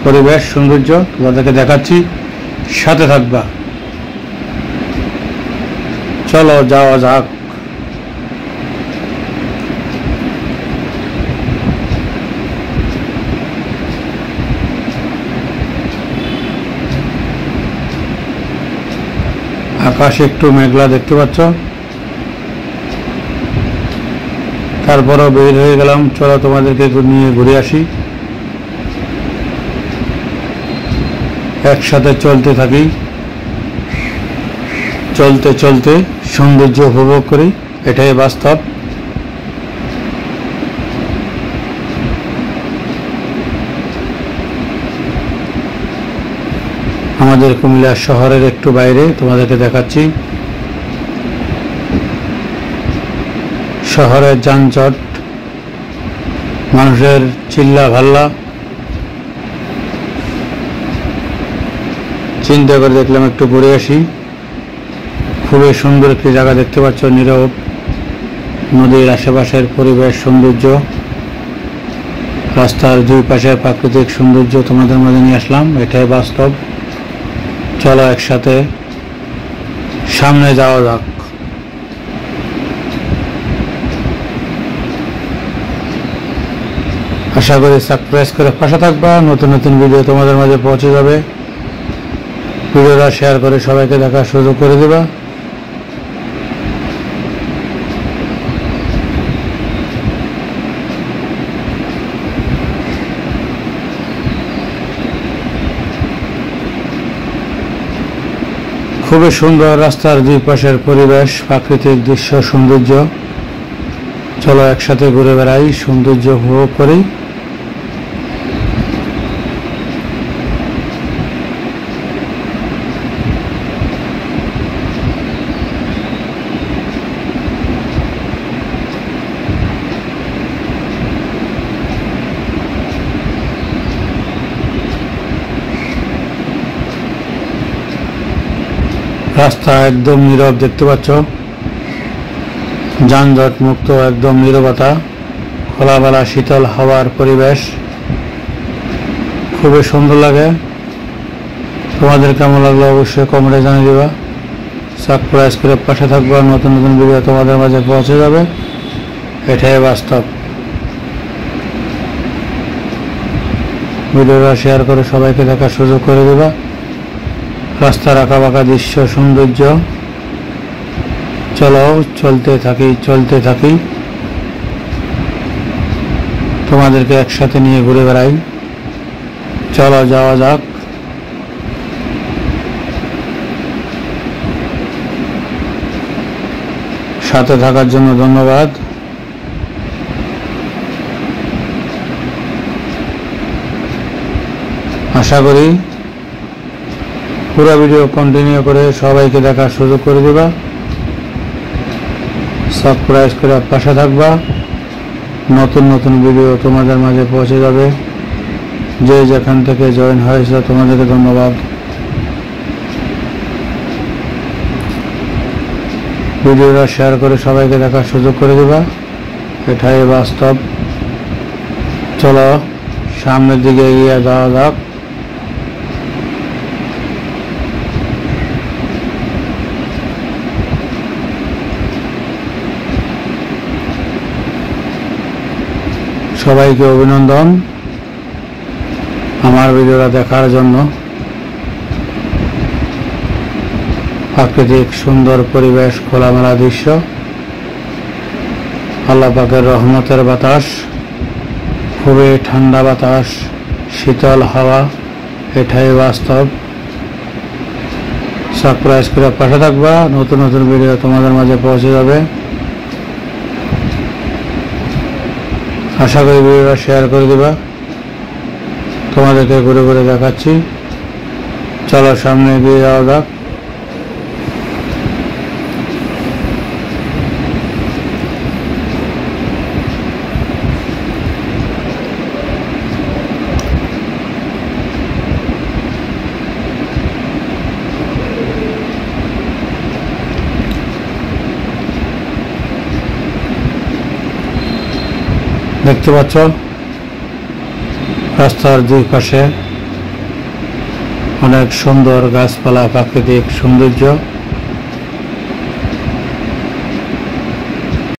পরিবেশ সৌন্দর্য তোমাদেরকে দেখাচ্ছি, সাথে থাকবা। চলো যাওয়া যাক। আকাশে একটু মেঘলা দেখতে পাচ্ছ, তারপরও বের হয়ে গেলাম। চলো তোমাদেরকে নিয়ে ঘুরে আসি, একসাথে চলতে থাকি, চলতে চলতে সৌন্দর্য উপভোগ করি, এটাই বাস্তব। আমাদের কুমিল্লা শহরের একটু বাইরে তোমাদেরকে দেখাচ্ছি। শহরের যানজট, মানুষের চিল্লা ভাল্লা, চিন্তা করে দেখলাম একটু ঘুরে আসি। খুবই সুন্দর একটি জায়গা দেখতে পাচ্ছ, নীরব নদীর আশেপাশের পরিবেশ সৌন্দর্য, রাস্তার দুই পাশের প্রাকৃতিক সৌন্দর্য তোমাদের মাঝে নিয়ে আসলাম, এটাই বাস্তব। চলো একসাথে সামনে যাওয়া যাক। আশা করি সাবস্ক্রাইব করে পাশে থাকবা, নতুন নতুন ভিডিও তোমাদের মাঝে পৌঁছে যাবে। ভিডিওটা শেয়ার করে সবাইকে দেখার সুযোগ করে দেবা। খুবই সুন্দর রাস্তার দুই পাশের পরিবেশ, প্রাকৃতিক দৃশ্য সৌন্দর্য। চলো একসাথে ঘুরে বেড়াই, সৌন্দর্য উপভোগ করি। রাস্তা একদম নীরব দেখতে পাচ্ছ, যানজট মুক্ত, একদম নীরবতা, খোলামেলা শীতল হাওয়ার পরিবেশ, খুবই সুন্দর লাগে। তোমাদের কেমন লাগলো অবশ্যই কমেন্টে জানিয়ে দিবা। সাবস্ক্রাইব করে পাশে থাকবা, নতুন নতুন ভিডিও তোমাদের মাঝে পৌঁছে যাবে, এটাই বাস্তব। ভিডিওটা শেয়ার করে সবাইকে দেখার সুযোগ করে দিবা। রাস্তার আঁকাবাঁকা দৃশ্য সৌন্দর্য, চলো চলতে থাকি, চলতে থাকি, তোমাদেরকে একসাথে নিয়ে ঘুরে বেড়াই। চলো যাওয়া যাক। সাথে থাকার জন্য ধন্যবাদ। আশা করি পুরো ভিডিও কন্টিনিউ করে সবাইকে দেখার সুযোগ করে দেবা। সাবস্ক্রাইব করে পাশে থাকবা, নতুন নতুন ভিডিও তোমাদের মাঝে পৌঁছে যাবে। যে যেখান থেকে জয়েন হয়েছে তোমাদেরকে ধন্যবাদ। ভিডিওটা শেয়ার করে সবাইকে দেখার সুযোগ করে দেবা, এটাই বাস্তব। চলো সামনের দিকে এগিয়ে যাওয়া যাক। সবাইকে অভিনন্দন আমার ভিডিওটা দেখার জন্য। প্রাকৃতিক সুন্দর পরিবেশ, খোলামেলা দৃশ্য, আল্লাহ পাকের রহমতের বাতাস, খুবই ঠান্ডা বাতাস, শীতল হাওয়া, এটাই বাস্তব। সাবস্ক্রাইব করে পাশে থাকবা, নতুন নতুন ভিডিও তোমাদের মাঝে পৌঁছে যাবে। আশা করি ভিডিওটা শেয়ার করে দিবা। তোমাদেরকে ঘুরে ঘুরে দেখাচ্ছি, চলো সামনে এগিয়ে যাওয়া যাক। দেখতে পাচ্ছ রাস্তার দুই পাশে অনেক সুন্দর গাছপালা, প্রাকৃতিক সৌন্দর্য।